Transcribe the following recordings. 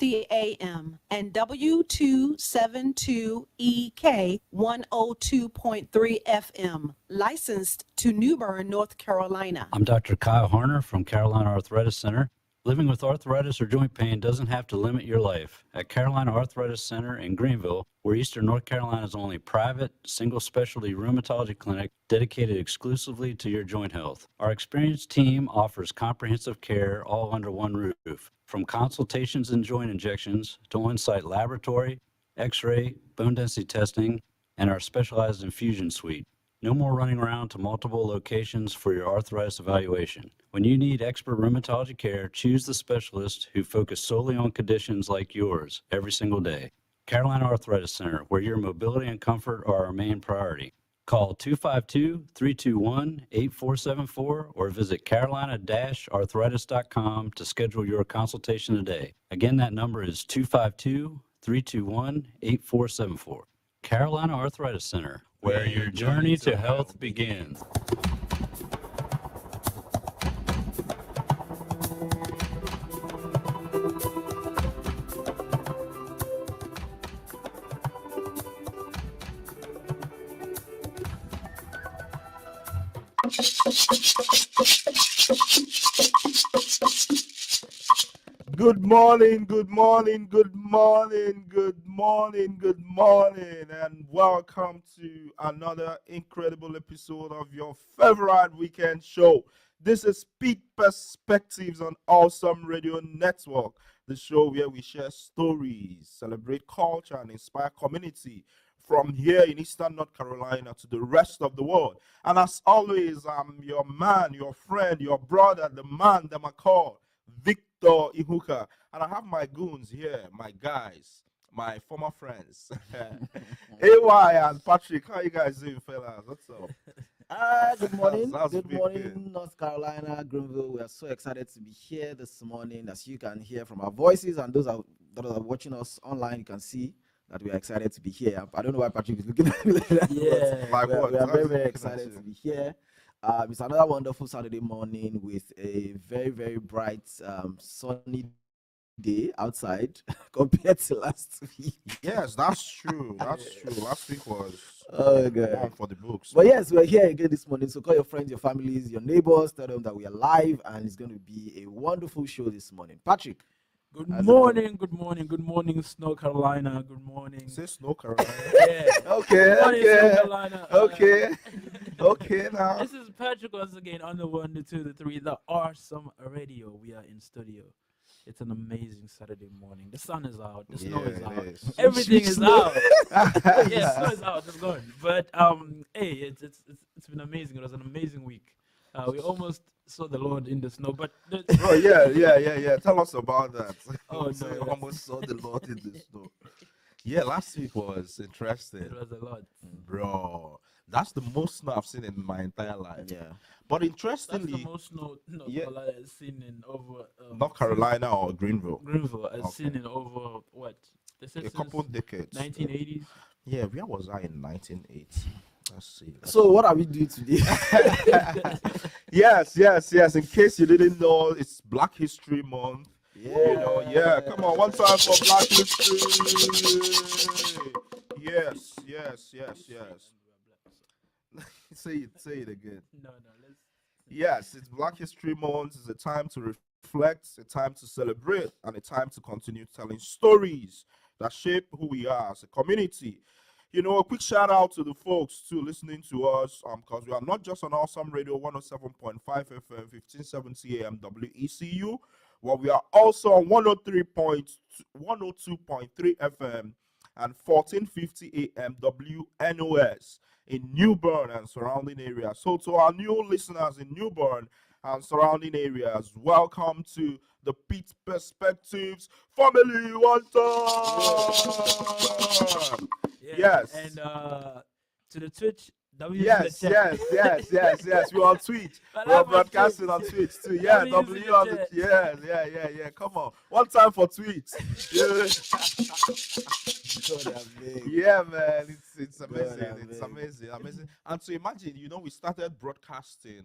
750 AM and W272EK 102.3 FM, licensed to New Bern, North Carolina. I'm Dr. Kyle Harner from Carolina Arthritis Center. Living with arthritis or joint pain doesn't have to limit your life. At Carolina Arthritis Center in Greenville, we're Eastern North Carolina's only private, single-specialty rheumatology clinic dedicated exclusively to your joint health. Our experienced team offers comprehensive care all under one roof, from consultations and joint injections to on-site laboratory, x-ray, bone density testing, and our specialized infusion suite. No more running around to multiple locations for your arthritis evaluation. When you need expert rheumatology care, choose the specialist who focus solely on conditions like yours every single day. Carolina Arthritis Center, where your mobility and comfort are our main priority. Call 252-321-8474 or visit carolina-arthritis.com to schedule your consultation today. Again, that number is 252-321-8474. Carolina Arthritis Center, where your journey to health begins. Good morning, good morning, good morning, good morning, good morning, and welcome to another incredible episode of your favorite weekend show. This is Pitt Perspectives on Awesome Radio Network, the show where we share stories, celebrate culture, and inspire community from here in Eastern North Carolina to the rest of the world. And as always, I'm your man, your friend, your brother, the man that I call Victor Ihuka, and I have my goons here, my guys, my former friends, AY and Patrick. How you guys doing, fellas? What's up? Good morning. How's Good big morning, good? North Carolina, Greenville. We are so excited to be here this morning. As you can hear from our voices, and those that are watching us online, you can see that we are excited to be here. I don't know why Patrick is looking at me like that. Yeah, like we are, what? we are very, very Looking at excited you. to be here. It's another wonderful Saturday morning with a very, very bright, sunny day outside compared to last week. Yes, that's true. That's true. Last week was Oh, one God. for the books. But yes, we're here again this morning. So call your friends, your families, your neighbors, tell them that we are live, and it's going to be a wonderful show this morning. Patrick. Good How's it morning, good morning, good morning, Snow Carolina. Good morning. Say Snow Carolina. Yeah. Okay, Good morning, Snow okay, Carolina. okay, okay now. This is Patrick once again on the 1, the 2, the 3, the awesome radio. We are in studio. It's an amazing Saturday morning. The sun is out. The snow is Yeah, out. it is. Everything is Snow. out. Yeah, snow is out. It's gone. But hey, it's been amazing. It was an amazing week. We almost saw the Lord in the snow, but Oh yeah. Tell us about that. Oh, no, So you yes. almost saw the Lord in the snow. Yeah, last week was interesting, it was a lot. bro. That's the most snow I've seen in my entire life. Yeah. But That's the interestingly, most snow North Yeah. Carolina has seen in over North Carolina or Greenville, Greenville has Okay. seen in over what? They said a couple decades. 1980s. Yeah, where was I in 1980? Let's see. So what are we doing today? Yes. In case you didn't know, it's Black History Month. You know, yeah. Come on, one time for Black History. Yes. Say it again. No, let's. Yes, it's Black History Month. It's a time to reflect, a time to celebrate, and a time to continue telling stories that shape who we are as a community. You know, a quick shout out to the folks too listening to us, because we are not just on Awesome Radio 107.5 FM, 1570 AM WECU, but we are also on 102.3 FM and 1450 AM WNOS in New Bern and surrounding areas. So to our new listeners in New Bern and surrounding areas, welcome to the Pitt Perspectives family one time. Yes. And to the W is in the Yes, chat. yes. We're on Twitch. We're We're live on broadcasting Twitch. on Twitch too. Yeah, W is in W the on the chat. yeah. Come on, one time for tweets. God, I beg. Yeah, man, it's God, amazing. I It's beg. amazing. And so imagine, we started broadcasting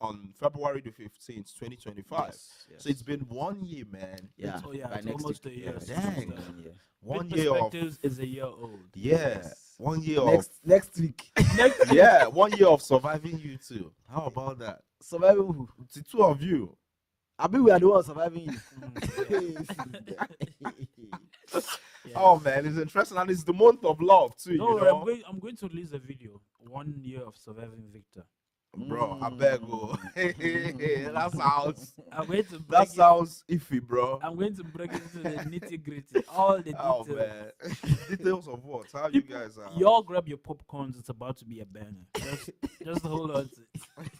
on February the 15th, 2025. Yes, So it's yes. been 1 year, man. Yeah. Oh yeah, by it's next almost week. a year. Yes, Since, Dang. 1 year. 1 Bit year of Perspectives is a year old. yeah, Yes. 1 year of Next week. Next yeah, 1 year of surviving you too. How about that? Surviving who? The two of you. I mean, we are the ones surviving you. Yeah. Oh man, it's interesting, and it's the month of love too. Don't worry, I'm going to release a video. 1 year of surviving Victor. Bro, I beg you. Mm. That That sounds iffy, bro. I'm going to break it into the nitty gritty, all the Oh details. man, details of what? How you People, guys are? y'all grab your popcorns. It's about to be a banger. Just hold on to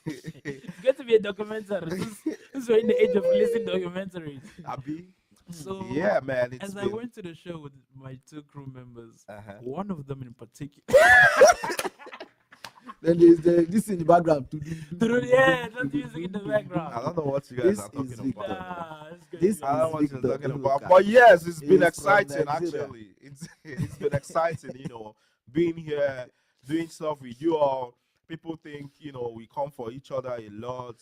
it. It's going to be a documentary. This is we're in the age of releasing documentaries. Abi? So Yeah, man. It's as I been. went to the show with my 2 crew members, Uh-huh. one of them in particular. Then there's this in the background. Yeah, that music in the background. I don't know what you guys This are talking is Victor. about. Nah, it's going This to be I don't know what Victor you're talking Ihuka. about. But yes, it's been He's from exciting Nigeria. actually. It's been exciting, being here, doing stuff with you all. People think, we come for each other a lot.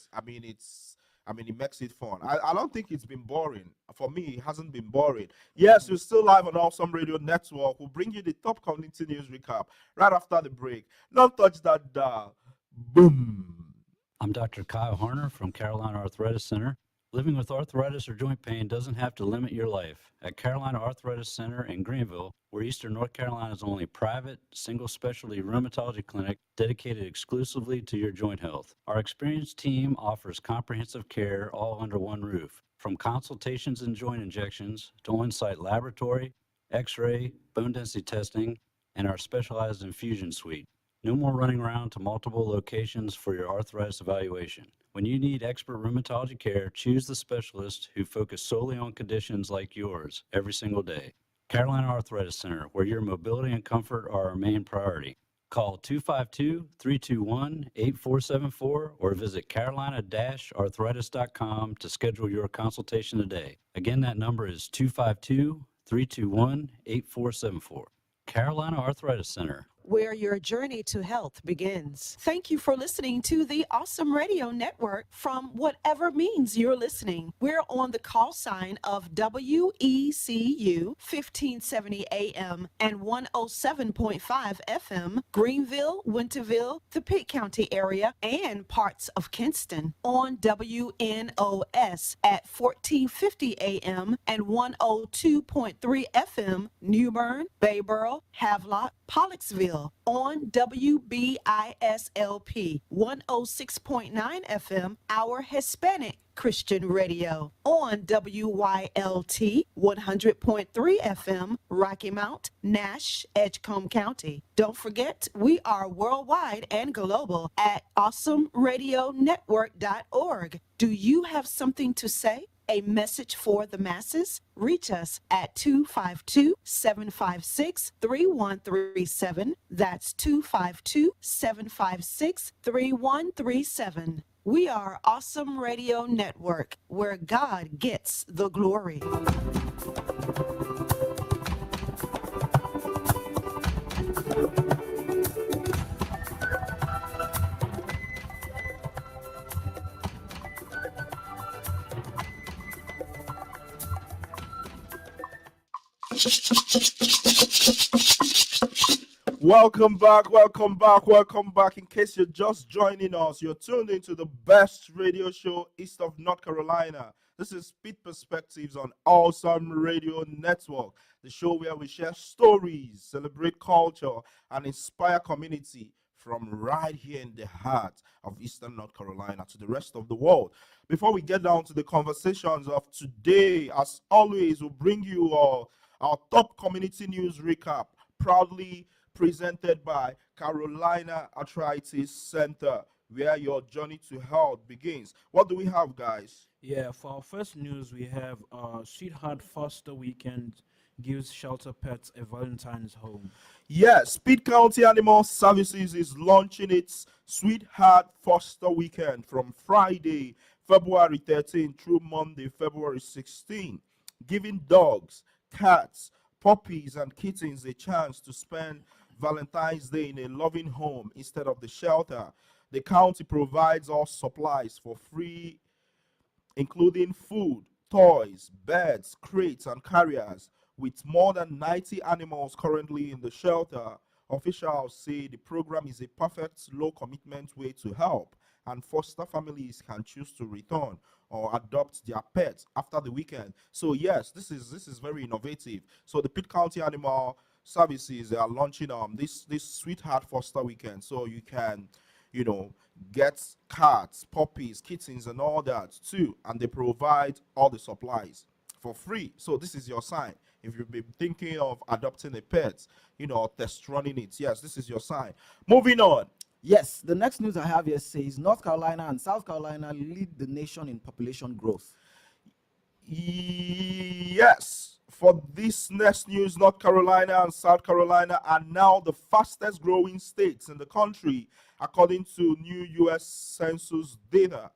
It makes it fun. I don't think it's been boring. For me, it hasn't been boring. Yes, we're still live on Awesome Radio Network. We'll bring you the top community news recap right after the break. Don't touch that dial. Boom. I'm Dr. Kyle Harner from Carolina Arthritis Center. Living with arthritis or joint pain doesn't have to limit your life. At Carolina Arthritis Center in Greenville, we're Eastern North Carolina's only private, single specialty rheumatology clinic dedicated exclusively to your joint health. Our experienced team offers comprehensive care all under one roof. From consultations and joint injections to on-site laboratory, x-ray, bone density testing, and our specialized infusion suite. No more running around to multiple locations for your arthritis evaluation. When you need expert rheumatology care, choose the specialist who focus solely on conditions like yours every single day. Carolina Arthritis Center, where your mobility and comfort are our main priority. Call 252-321-8474 or visit carolina-arthritis.com to schedule your consultation today. Again, that number is 252-321-8474. Carolina Arthritis Center. Where your journey to health begins. Thank you for listening to the Awesome Radio Network from whatever means you're listening. We're on the call sign of WECU 1570 AM and 107.5 FM, Greenville, Winterville, the Pitt County area, and parts of Kinston on WNOS at 1450 AM and 102.3 FM, New Bern, Bayboro, Havelock, Pollocksville on WBISLP 106.9 FM, our Hispanic Christian radio on WYLT 100.3 FM, Rocky Mount, Nash, Edgecombe County. Don't forget, we are worldwide and global at awesomeradionetwork.org. Do you have something to say? A message for the masses? Reach us at 252-756-3137. That's 252-756-3137. We are Awesome Radio Network, where God gets the glory. Welcome back. In case you're just joining us, you're tuned into the best radio show east of North Carolina. This is Pitt Perspectives on Awesome Radio Network, the show where we share stories, celebrate culture, and inspire community from right here in the heart of Eastern North Carolina to the rest of the world. Before we get down to the conversations of today, as always, we'll bring you our top community news recap, proudly presented by Carolina Arthritis Center, where your journey to health begins. What do we have, guys? Yeah, for our first news, we have Sweetheart Foster Weekend gives shelter pets a Valentine's home. Yes, Pitt County Animal Services is launching its Sweetheart Foster Weekend from Friday, February 13 through Monday, February 16, giving dogs, cats, puppies, and kittens a chance to spend Valentine's Day in a loving home instead of the shelter. The county provides all supplies for free, including food, toys, beds, crates, and carriers. With more than 90 animals currently in the shelter, officials say the program is a perfect low commitment way to help, and foster families can choose to return or adopt their pets after the weekend. So yes, this is very innovative. So the Pitt County Animal Services, they are launching this Sweetheart Foster Weekend, so you can, you know, get cats, puppies, kittens, and all that too, and they provide all the supplies for free. So this is your sign. If you've been thinking of adopting a pet, test running it, yes, this is your sign. Moving on. Yes, the next news I have here says North Carolina and South Carolina lead the nation in population growth. Yes, for this next news, North Carolina and South Carolina are now the fastest growing states in the country, according to new U.S. Census data.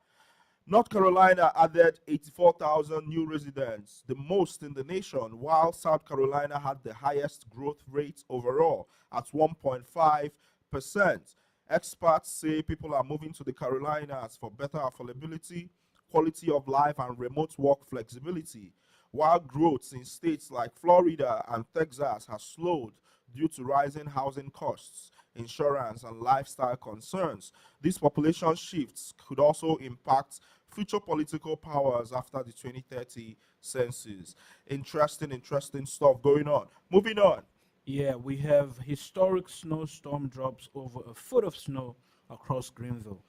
North Carolina added 84,000 new residents, the most in the nation, while South Carolina had the highest growth rate overall at 1.5%. Experts say people are moving to the Carolinas for better affordability, quality of life, and remote work flexibility, while growth in states like Florida and Texas has slowed due to rising housing costs, insurance, and lifestyle concerns. These population shifts could also impact future political powers after the 2030 census. Interesting stuff going on. Moving on. Yeah, we have historic snowstorm drops over a foot of snow across Greenville.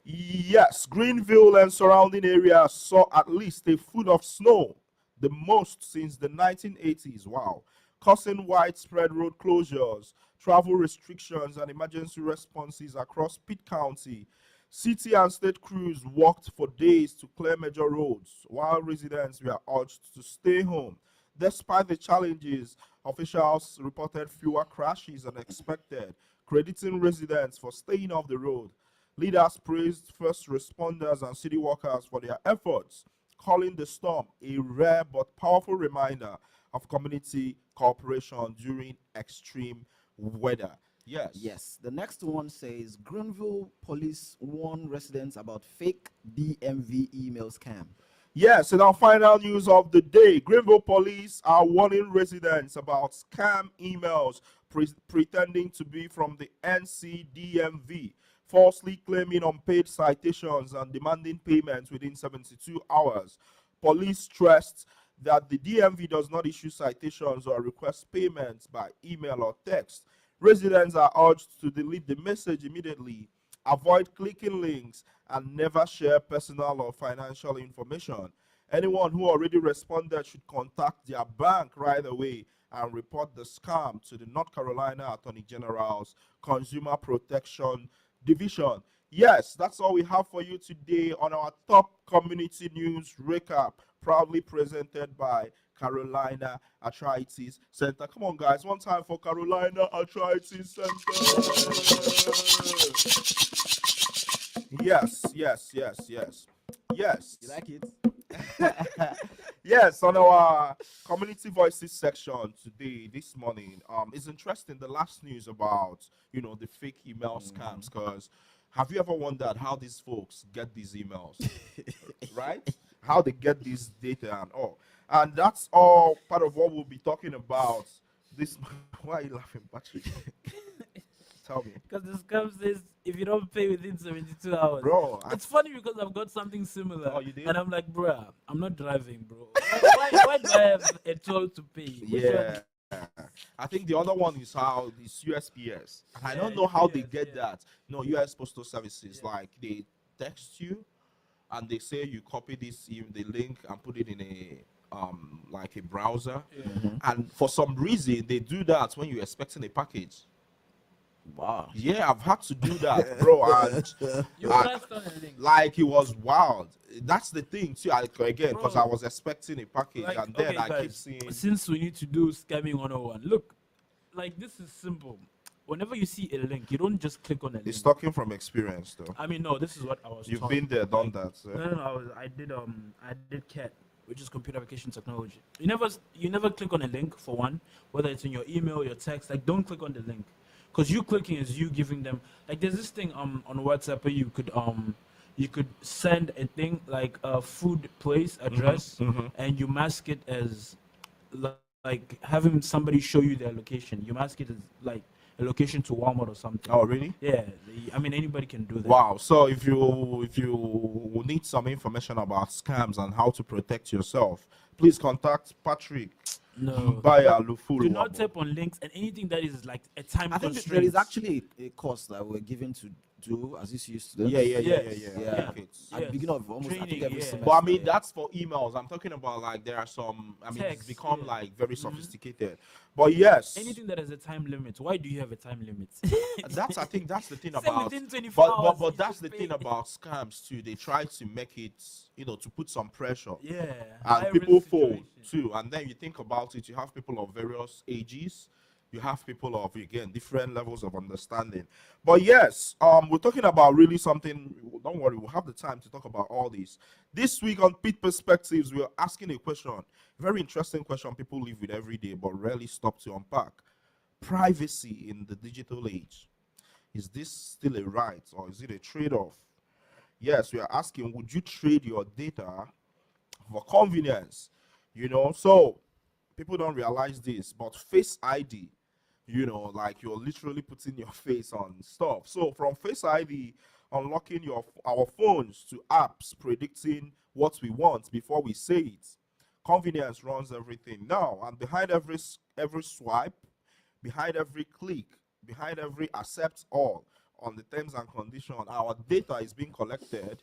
Yes, Greenville and surrounding areas saw at least a foot of snow, the most since the 1980s. Wow. Causing widespread road closures, travel restrictions, and emergency responses across Pitt County. City and state crews worked for days to clear major roads, while residents were urged to stay home. Despite the challenges, officials reported fewer crashes than expected, crediting residents for staying off the road. Leaders praised first responders and city workers for their efforts, calling the storm a rare but powerful reminder of community cooperation during extreme weather. Yes. Yes, the next one says Greenville police warn residents about fake DMV email scam. Yes, in our final news of the day, Greenville police are warning residents about scam emails pretending to be from the NCDMV, falsely claiming unpaid citations and demanding payments within 72 hours. Police stressed that the DMV does not issue citations or request payments by email or text. Residents are urged to delete the message immediately, avoid clicking links, and never share personal or financial information. Anyone who already responded should contact their bank right away and report the scam to the North Carolina Attorney General's Consumer Protection Division. Yes, that's all we have for you today on our top community news recap, proudly presented by Carolina Arthritis Center. Come on, guys, one time for Carolina Arthritis Center. Yes. You like it? Yes, on our community voices section today, this morning, it's interesting the last news about the fake email scams. Because have you ever wondered how these folks get these emails, right? How they get this data and all, and that's all part of what we'll be talking about this. Why are you laughing, Patrick? Tell me. Because the scam says if you don't pay within 72 hours. Bro, It's funny because I've got something similar. Oh, you did? And I'm like, bruh, I'm not driving, bro. Why do I have a toll to pay? Which one Yeah. I think the other one is how this USPS. And I don't know how they get that. No, US Postal Services, like they text you and they say you copy this the link and put it in a like a browser. And for some reason they do that when you're expecting a package. Wow. Yeah, I've had to do that, bro. And You I, pressed on a link. like it was wild. That's the thing too. Again, because I Bro, was expecting a package, like, and then okay, I keep guys, seeing. since we need to do scamming 101, look, like, this is simple. Whenever you see a link, you don't just click on a It's link. talking from experience, though. I mean, no, this is what I was You've taught. been there, done Like, that. no, I did CAT, which is computer application technology. You never click on a link for one, whether it's in your email, your text. Like, don't click on the link, because you clicking is you giving them. Like, there's this thing on WhatsApp where you could send a thing like a food place address, and you mask it as like having somebody show you their location. You mask it as like a location to Walmart or something. Oh, really? Yeah, I mean, anybody can do that. Wow. So if you need some information about scams and how to protect yourself, please contact Patrick No, Mbaya but Lufulu. do not tap on links and anything that is like a time I think constraint. there is actually a course that we're given to do as this used to. Yeah. Yes. Yeah. Okay. At the beginning of almost I think Training, every yeah. semester. But I mean, yeah. that's for emails. I'm talking about like there are some. I mean, it's Text, become yeah. like very sophisticated. But yes, Anything that has a time limit. Why do you have a time limit? I think that's the thing Say about. within 24 hours, But you that's the should thing pay. about scams too. They try to make it, to put some pressure. Yeah. And high people risk fall situation. too. And then you think about it, you have people of various ages, you have people of again different levels of understanding. But yes, we're talking about really something. Don't worry, we'll have the time to talk about all this. This week on Pitt Perspectives, we're asking a question, very interesting question people live with every day, but rarely stop to unpack. Privacy in the digital age. Is this still a right or is it a trade-off? Yes, we are asking, would you trade your data for convenience? So people don't realize this, but Face ID, like you're literally putting your face on stuff. So from Face ID, unlocking our phones to apps predicting what we want before we say it. Convenience runs everything now, and behind every swipe, behind every click, behind every accept all on the terms and conditions, our data is being collected,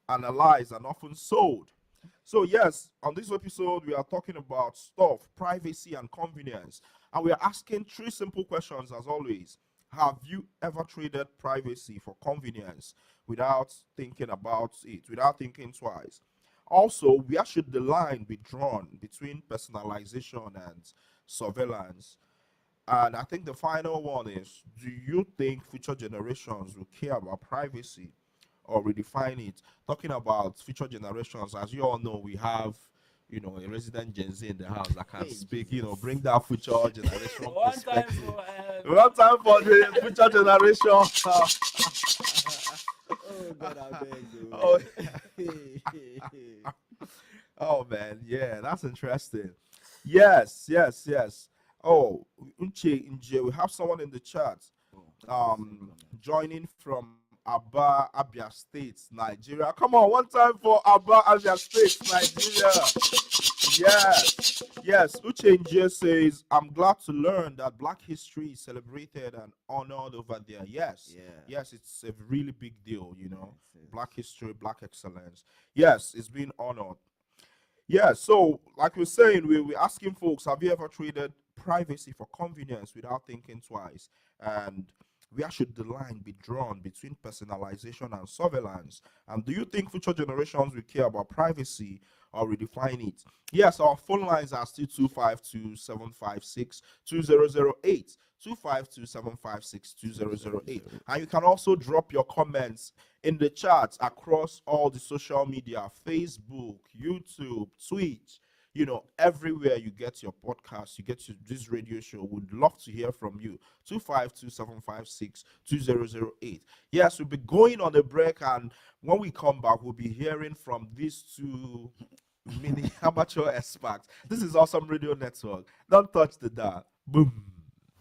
analyzed, and often sold. So yes, on this episode, we are talking about stuff, privacy, and convenience. And we are asking three simple questions as always. Have you ever traded privacy for convenience without thinking about it, without thinking twice? Also, where should the line be drawn between personalization and surveillance? And I think the final one is, do you think future generations will care about privacy or redefine it? Talking about future generations, as you all know, we have, a resident Gen Z in the house that can Hey, speak, Jesus. bring that future generation One time perspective. for One time for the future generation. Oh God, I beg you. Oh, oh man, yeah, that's interesting. Yes. Oh, Nje, we have someone in the chat. Joining from Aba, Abia State, Nigeria. Come on, one time for Aba, Abia State, Nigeria. Yes. Uche Nje says, I'm glad to learn that Black history is celebrated and honored over there. Yes, it's a really big deal, Black history, Black excellence. Yes, it's being honored. Yeah, so like we're saying, we're asking folks, have you ever traded privacy for convenience without thinking twice? And where should the line be drawn between personalization and surveillance? And do you think future generations will care about privacy or redefine it? Yes, our phone lines are still 252-756-2008. 252-756-2008. And you can also drop your comments in the chat across all the social media, Facebook, YouTube, Twitch, everywhere you get your podcast, you get this radio show. Would love to hear from you. 252-756-2008. Yes, we'll be going on a break, and when we come back, we'll be hearing from these two mini amateur experts. This is Awesome Radio Network. Don't touch the dial. Boom.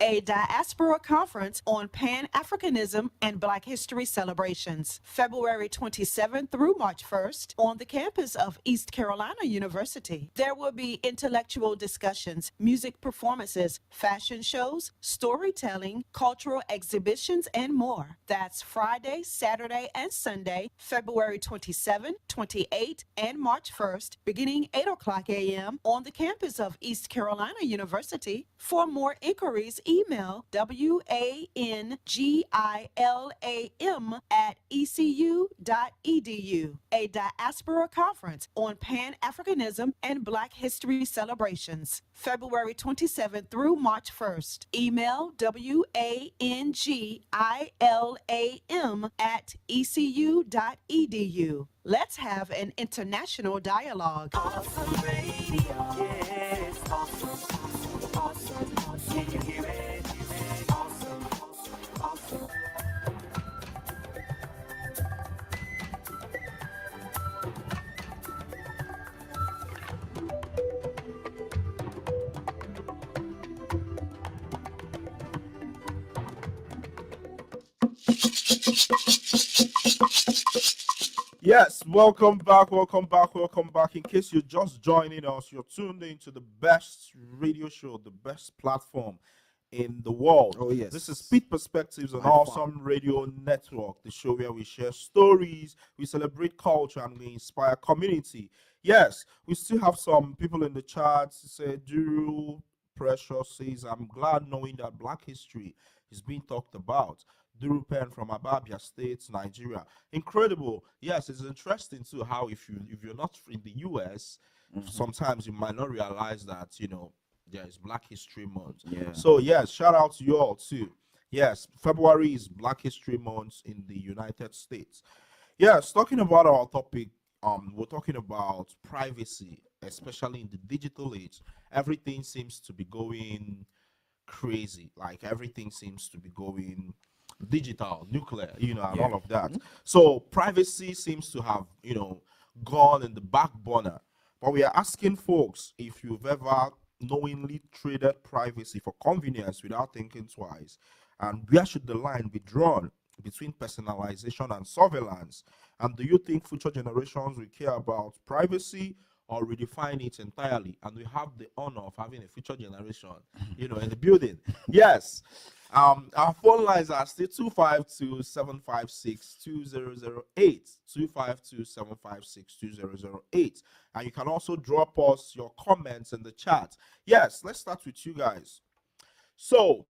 A diaspora conference on Pan-Africanism and Black History celebrations, February 27th through March 1st on the campus of East Carolina University. There will be intellectual discussions, music performances, fashion shows, storytelling, cultural exhibitions, and more. That's Friday, Saturday, and Sunday, February 27, 28, and March 1st, beginning 8 o'clock a.m. on the campus of East Carolina University. For more inquiries, email wangilam@ecu.edu. A diaspora conference on Pan-Africanism and Black History celebrations, February 27th through March 1st. Email wangilam@ecu.edu. Let's have an international dialogue. Awesome Radio. Yes, awesome, awesome, awesome, awesome. Can you hear it? Awesome, awesome, awesome. Yes, welcome back, welcome back, welcome back. In case you're just joining us, you're tuned into the best radio show, the best platform in the world. Oh, yes. This is Pitt Perspectives on By far. Awesome Radio Network, the show where we share stories, we celebrate culture, and we inspire community. Yes, we still have some people in the chat say, Duru Precious says, I'm glad knowing that Black history is being talked about. Duru Pen from Ababia State, Nigeria. Incredible. Yes, it's interesting too how if you're not in the US, sometimes you might not realize that there is Black History Month. Yeah. So yes, shout out to you all too. Yes, February is Black History Month in the United States. Yes, talking about our topic, we're talking about privacy, especially in the digital age. Everything seems to be going crazy. Like everything seems to be going digital, nuclear, and all of that. So privacy seems to have, gone in the back burner. But we are asking folks if you've ever knowingly traded privacy for convenience without thinking twice, and where should the line be drawn between personalization and surveillance? And do you think future generations will care about privacy or redefine it entirely? And we have the honor of having a future generation, in the building. Yes. Our phone lines are still 252-756-2008, 252-756-2008. And you can also drop us your comments in the chat. Yes, let's start with you guys. So,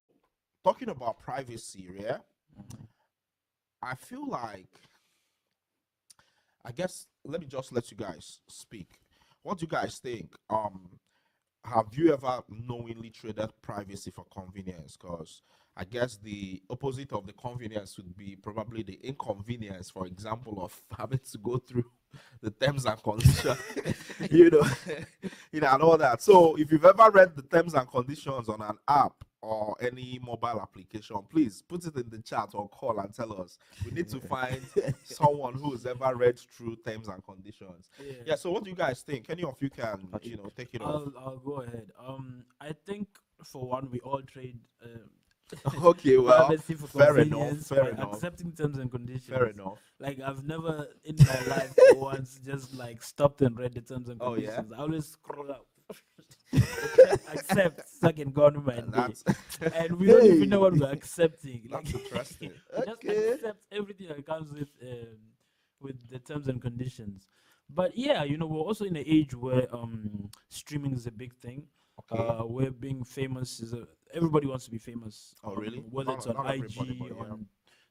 talking about privacy, yeah, I feel like, I guess, let me just let you guys speak. What do you guys think? Have you ever knowingly traded privacy for convenience? Because I guess the opposite of the convenience would be probably the inconvenience, for example, of having to go through the terms and conditions, and all that. So if you've ever read the terms and conditions on an app or any mobile application, please put it in the chat or call and tell us. We need to find someone who's ever read through terms and conditions. Yeah. So what do you guys think? Any of you can, take it off? I'll go ahead. I think for one, we all trade. Okay, well, privacy for fair enough. convenience Fair by enough. accepting terms and conditions. Fair enough. Like I've never in my life once just like stopped and read the terms and Oh, yeah? conditions. I always scroll up. Accept, second government, and we don't even know what we're accepting. That's interesting. We just accept everything that comes with the terms and conditions. But yeah, we're also in an age where streaming is a big thing. Okay. Where being famous everybody wants to be famous. Oh, really? Whether it's on Not IG, everybody, but yeah. on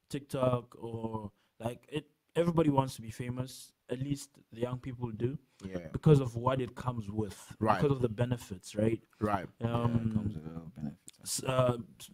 TikTok, or everybody wants to be famous. At least the young people do. Yeah. Because of what it comes with. Right. Because of the benefits, right? Right. It comes with a lot of benefits.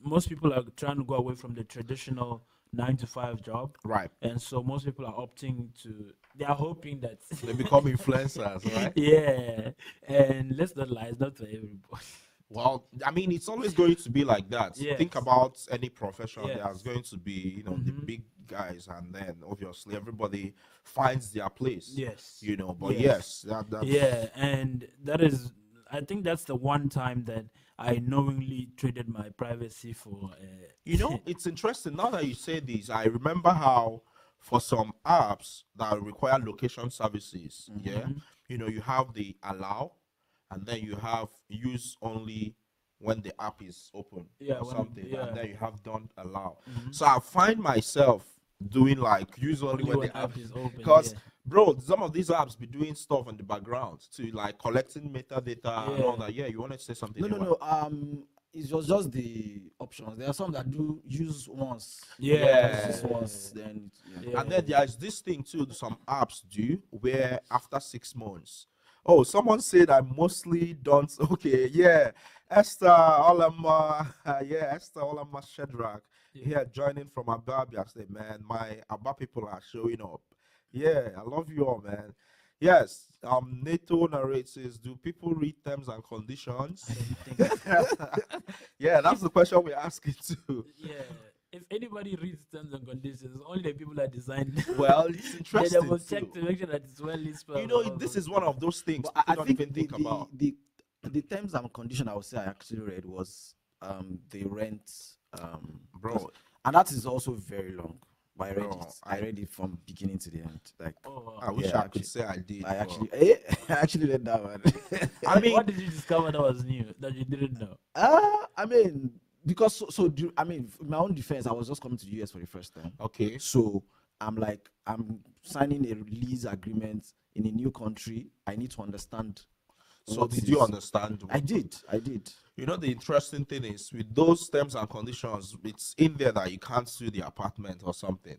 Most people are trying to go away from the traditional 9-to-5 job. Right. And so most people are opting to. They are hoping that They become influencers, right? Yeah. And let's not lie, it's not for everybody. Well, I mean, it's always going to be like that. Yes. Think about any profession. Yes. There's going to be, the big guys, and then obviously everybody finds their place. Yes. But yes, that's... Yeah, and that is, I think that's the one time that I knowingly traded my privacy for. It's interesting. Now that you say this, I remember how for some apps that require location services, you have the allow, and then you have use only when the app is open or something, and then you have don't allow. So I find myself doing like use only when the app is open, because bro, some of these apps be doing stuff in the background to like collecting metadata and all that. Yeah, you want to say something? No. It was just the options. There are some that do use once. Yeah. Use once, then Yeah. And then there's this thing too, some apps do where after 6 months. Oh, someone said I mostly don't. Okay, yeah. Esther Olama, yeah, Esther Olama Shedrack here joining from Mbaya. I said, man, my Abba people are showing up. Yeah, I love you all, man. Yes, NATO narrates says, do people read terms and conditions? Yeah, that's the question we're asking too. Yeah. If anybody reads terms and conditions, only the people that designed. Well, it's Then they interesting will check too. to make sure that it's well spelled. You know, and all this those is one things. of those things But people I don't think even think about. the terms and condition I would say I actually read was the rent Bro, and that is also very long. But I read Bro, it. I read it from beginning to the end. Like Oh, wow. I wish Yeah, I actually- could say I did. I but- actually I actually read that one. I mean, what did you discover that was new that you didn't know? I mean, because I mean, in my own defense, I was just coming to the US for the first time. okay. So I'm signing a release agreement in a new country. I need to understand. So what did you is- understand? I did. You know, the interesting thing is with those terms and conditions, it's in there that you can't sue the apartment or something.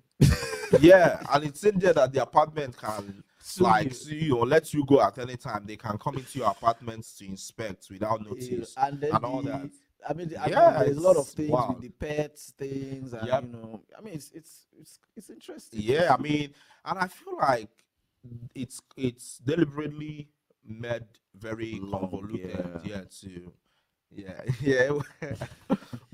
Yeah, and it's in there that the apartment can Sue like you. sue you or let you go at any time. They can come into your apartments to inspect without notice And then and all that. I mean, Yeah, there's a lot of it's things wild. with the pets things, and Yep. you know, I mean, it's interesting. Yeah, I mean, and I feel like it's deliberately made very Long, convoluted. yeah. Yeah.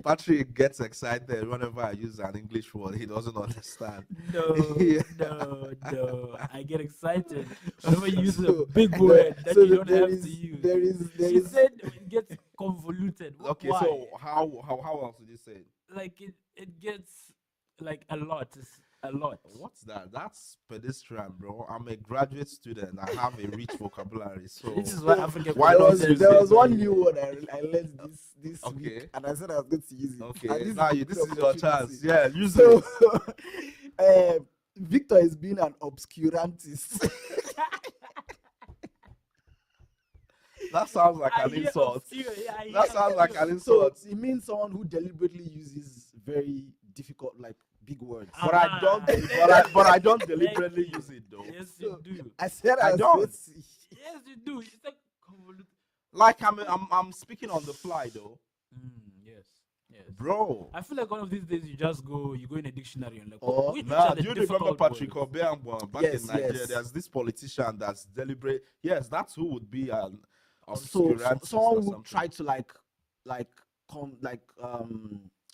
Patrick gets excited whenever I use an English word he doesn't understand. No, Yeah. no. I get excited whenever you use a So, big there- word that so you don't there have is- to use. there She said it gets convoluted. Okay, Why? so how else did you say it? Like it gets like a lot. It's a lot. What's that? That's pedestrian, bro. I'm a graduate student. I have a rich vocabulary. So This is why African Why there not was, use there it? was one new word I learned this Okay. week, and I said I was going to use it. okay, And now is this the is your chance. opportunity. Yeah, use So, it. Victor is being an obscurantist. That sounds like I an hear insult. obscure, yeah, I That hear sounds like obscure. an So insult. it means someone who deliberately uses very difficult, like big words. But I don't. Ah. But I don't deliberately use it though. Yes, you So, do. I said I was don't. going to see. Yes, you do. It's like convoluted. Like I'm speaking on the fly though, Yes. Yes. bro. I feel like one of these days you go in a dictionary and like, Or- which Nah, are the do you remember difficult Patrick words? Obeambon back Yes, in Nigeria? yes. There's this politician that's deliberate. Yes, that's who would be an So obscurantist or someone who something. tried to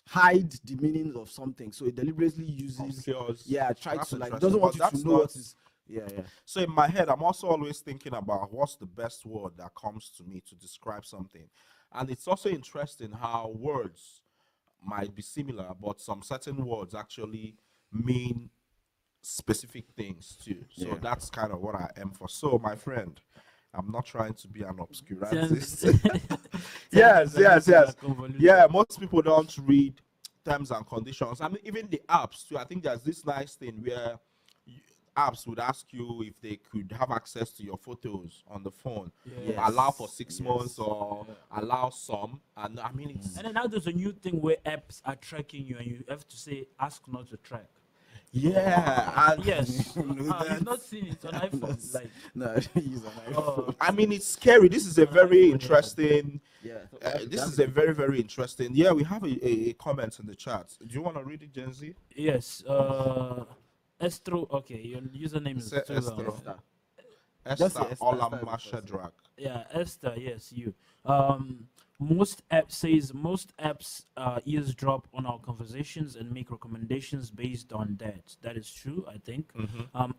hide the meaning of something. So it deliberately uses Obscures. try That's to like interesting, doesn't want but you to that's know not- what is yeah. So in my head, I'm also always thinking about what's the best word that comes to me to describe something. And it's also interesting how words might be similar, but some certain words actually mean specific things too. So Yeah. that's kind of what I am for. So my friend, I'm not trying to be an obscurantist. Terms yes. are convoluted. Yeah, most people don't read terms and conditions. I mean, even the apps too. I think there's this nice thing where apps would ask you if they could have access to your photos on the phone. Yes. Allow for 6 Yes. months or allow some. And I mean, it's And then now there's a new thing where apps are tracking you and you have to say ask not to track. yeah. And Yes. No, You've that's- not seen it on iPhone. that's- Like No, I don't use an iPhone. oh, I mean, it's scary. This is a very interesting. Yeah. This is a very, very interesting. Yeah, we have a comment in the chat. Do you want to read it, Gen Z? yes. Estro, okay, your username is Say too long. Estro. Esther. Esther say Esther, Olam Esther is the person. Shadrach. Yeah, Esther, yes, you. Most apps eavesdrop on our conversations and make recommendations based on that. That is true, I think.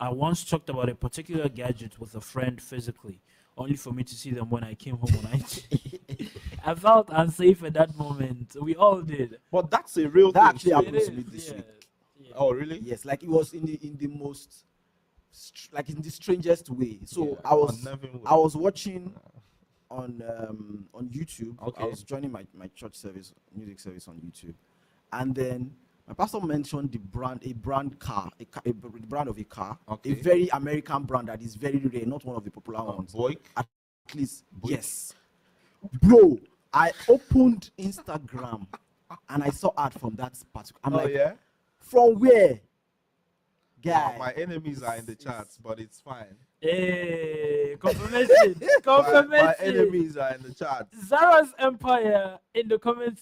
I once talked about a particular gadget with a friend physically, only for me to see them when I came home on IT. I felt unsafe at that moment. We all did. But that's a real That thing. actually too. It happened to me is, this yeah. week. Yeah. Oh, really? Yes, like it was in the most like in the strangest way. So Yeah, I was unnerving way. I was watching on YouTube. I Okay. was joining my church service, music service on YouTube, and then my pastor mentioned the brand of a car, Okay. a very American brand that is very rare, not one of the popular ones. Boy. At least, Buick? yes, bro. I opened Instagram and I saw ad from that particular. I'm like, yeah. from where? Guy. My enemies are in the chats, but it's fine. Hey, confirmation. Confirmation. My enemies are in the chats. Zara's Empire in the comment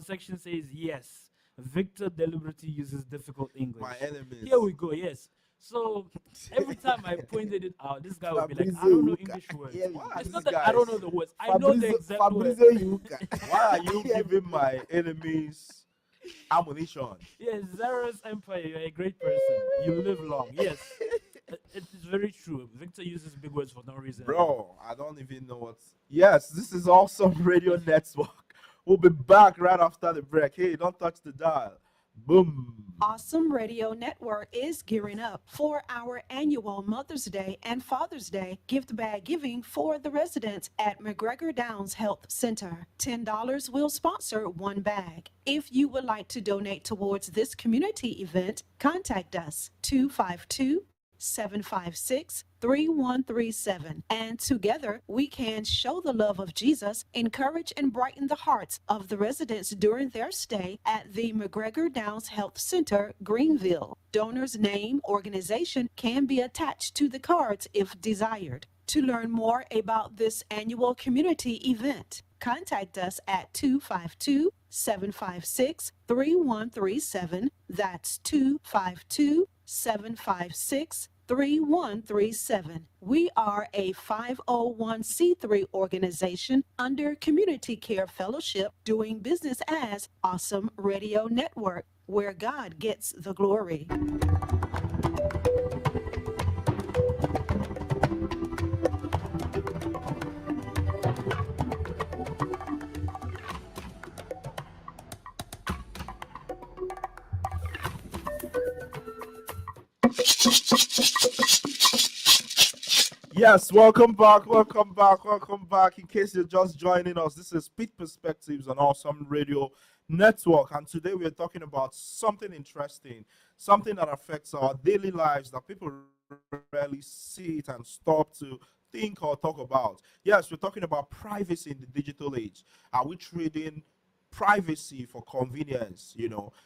section says yes. Victor deliberately uses difficult English. My enemies. Here we go. Yes. So every time I pointed it out, this guy would be like, I don't know English words. Here we Why go. are It's these not that I don't know guys- the words. I know the exact words. Ihuka. Why are you giving my enemies ammunition? Yes, Zara's Empire, you're a great person. You live long. Yes. It is very true. Victor uses big words for no reason. Bro, I don't even know what. Yes, this is Awesome Radio Network. We'll be back right after the break. Hey, don't touch the dial. Boom. Awesome Radio Network is gearing up for our annual Mother's Day and Father's Day gift bag giving for the residents at McGregor Downs Health Center. $10 will sponsor one bag. If you would like to donate towards this community event, contact us 252-756-3137. And together we can show the love of Jesus, encourage and brighten the hearts of the residents during their stay at the McGregor Downs Health Center, Greenville. Donor's name, organization can be attached to the cards if desired. To learn more about this annual community event, contact us at 252-756-3137. That's 252-756-3137. We are a 501c3 organization under Community Care Fellowship doing business as Awesome Radio Network, where God gets the glory. Yes, welcome back, welcome back, welcome back. In case you're just joining us, this is Pitt Perspectives on Awesome Radio Network, and today we're talking about something interesting, something that affects our daily lives that people rarely see it and stop to think or talk about. Yes, we're talking about privacy in the digital age. Are we trading privacy for convenience?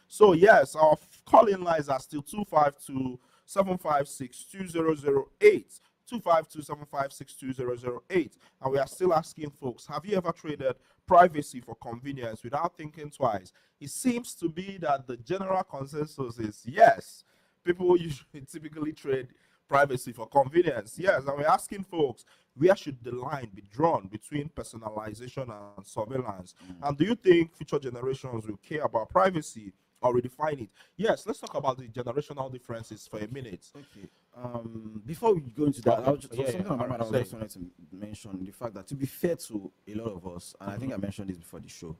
So yes, our call-in lines are still 252-756-2008. 252-756-2008, and we are still asking folks, have you ever traded privacy for convenience without thinking twice? It seems to be that the general consensus is yes. People usually typically trade privacy for convenience. Yes, and we're asking folks, where should the line be drawn between personalization and surveillance? And do you think future generations will care about privacy or redefine it? Yes, let's talk about the generational differences for a minute. Okay. Before we go into that, Okay. I was just, Yeah, something yeah, on my mind I alright, just wanted to mention the fact that, to be fair to a lot of us, and I think I mentioned this before the show,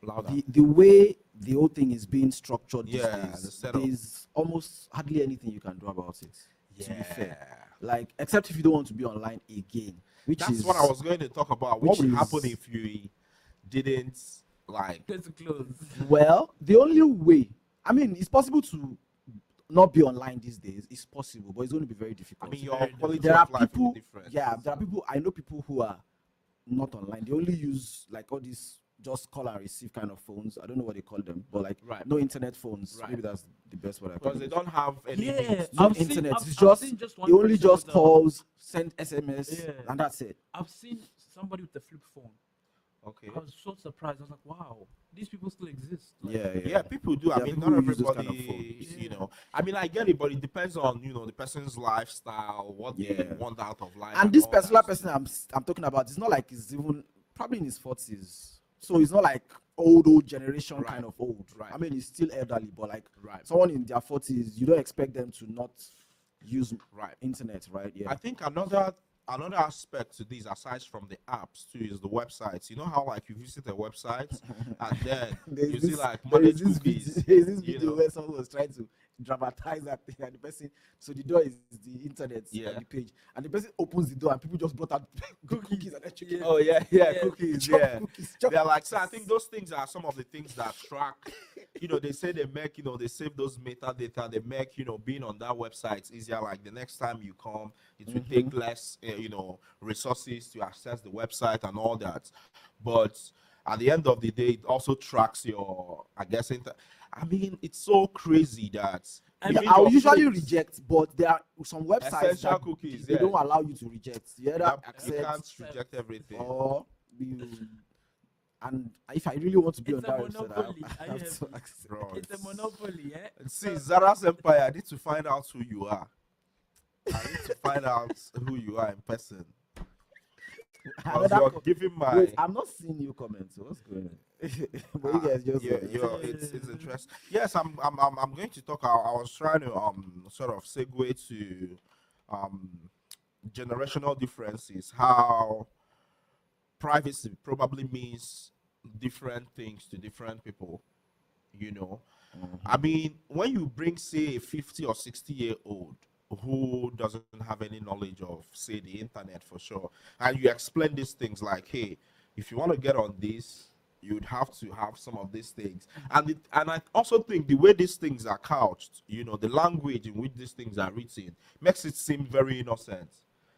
Louder. the way the whole thing is being structured these Yeah, the days, setup. there's almost hardly anything you can do about it. To be fair, Yeah. like, except if you don't want to be online again, which That's is what I was going to talk about. What which would happen is- if you didn't like? Let's close. Well, the only way, I mean, it's possible to not be online these days. It's possible, but it's going to be very I difficult. mean, your Very quality There are of life will people, be different. yeah, there are people. I know people who are not online. They only use like all these just call and receive kind of phones. I don't know what they call them, but like Right. no internet phones. Right. Maybe that's the best word I Because can they use. don't have any. Yeah, means. No I've seen- internet. I've- It's I've just seen just one he only person just with a- calls, send SMS, Yeah. and that's it. I've seen somebody with a flip phone. Okay. I was so surprised. I was like, wow, these people still exist. Like, Yeah, people do. I Yeah, mean, people not who use those kind everybody, of phones. Yeah. I mean, I get it, but it depends on, the person's lifestyle, what they Yeah. want out of life. And this all that particular stuff. person I'm talking about, it's not like he's even probably in his 40s. So it's not like old generation Right. kind of old. Right. I mean, he's still elderly, but like Right. someone in their 40s, you don't expect them to not use Right. internet, right? Yeah. I think another aspect to this, aside from the apps too, is the websites. You know how like you visit a website and then you see like managed cookies. There's this you video know. where someone was trying to dramatize that thing, and the person, so the door is the internet, Yeah. the page, and the person opens the door, and people just brought out cookies and they're checking. Oh yeah, Yeah. cookies. Chop Yeah, cookies, chop they're like. So I cookies. think those things are some of the things that track they say they make, they save those metadata, they make, being on that website easier. Like the next time you come, it will take less, resources to access the website and all that. But at the end of the day, it also tracks your, I guess, I mean, it's so crazy that I Yeah, mean, I'll your usually clicks- reject, but there are some websites Essential that cookies, they yeah. don't allow you to reject. You either you accept can't reject everything. or you. And if I really want to be it's on a that website, monopoly. I Are you have to happy? accept. Bro, It's a monopoly, eh? See, Zara's Empire, I need to find out who you are. I need to find out who you are in person. Because Another you're giving my. Wait, I'm not seeing new comments. So what's going on? But you guys just it's interesting. Yes, I'm going to talk. I was trying to sort of segue to um generational differences. How privacy probably means different things to different people. You know, I mean, when you bring, say, a 50 or 60-year-old who doesn't have any knowledge of, say, the internet for sure, and you explain these things like, hey, if you want to get on this, you'd have to have some of these things. And I also think the way these things are couched, the language in which these things are written makes it seem very innocent.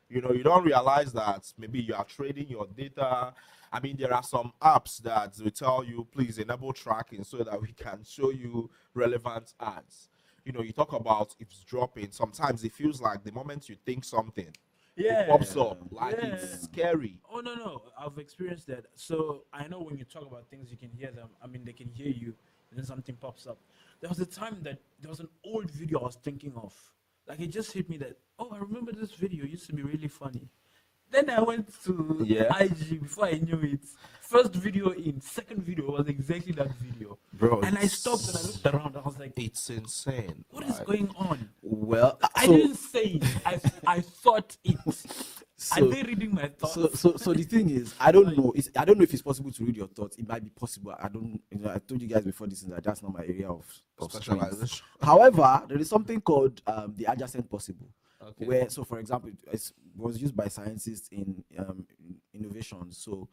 You don't realize that maybe you are trading your data. I mean, there are some apps that will tell you, please enable tracking so that we can show you relevant ads. You talk about it's dropping. Sometimes it feels like the moment you think something, it pops Yeah. up. Like Yeah. it's scary. Oh no, I've experienced that. So I know when you talk about things, you can hear them. I mean, they can hear you, and then something pops up. There was a time that there was an old video I was thinking of. Like it just hit me that, oh, I remember this video used to be really funny. Then I went to Yeah. IG before I knew it. First video in, second video was exactly that video. Bro, And I stopped and I looked around. I was like, It's insane. what is Like, going on? Well, I so didn't say it. I thought it. so Are they reading my thoughts? so the thing is, I don't know. I don't know if it's possible to read your thoughts. It might be possible. I don't. I told you guys before this that that's not my area of strength. specialization. However, there is something called the adjacent possible, Okay. where, so for example, it was used by scientists in innovation. So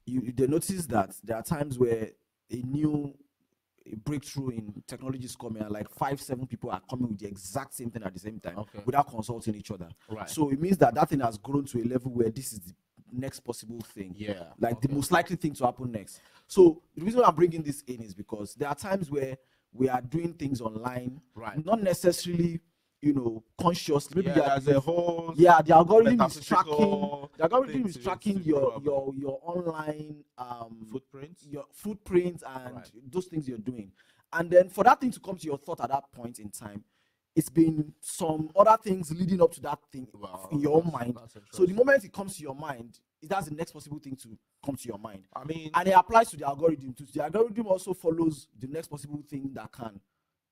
they notice that there are times where a breakthrough in technology is coming, and like 5-7 people are coming with the exact same thing at the same time Okay. without consulting each other. Right. So it means that thing has grown to a level where this is the next possible thing. Yeah. Like the Okay. most likely thing to happen next. So the reason I'm bringing this in is because there are times where we are doing things online, Right. not necessarily, consciously. Maybe Yeah, there's a whole the algorithm is tracking. metaphysical The algorithm thing is to- tracking to your probably. your online footprints. your footprints and Right. those things you're doing. And then for that thing to come to your thought at that point in time, it's been some other things leading up to that thing Wow, in your own that's- mind. that's So the interesting. moment it comes to your mind, that's the next possible thing to come to your mind. I mean, And it applies to the algorithm too. The algorithm also follows the next possible thing that can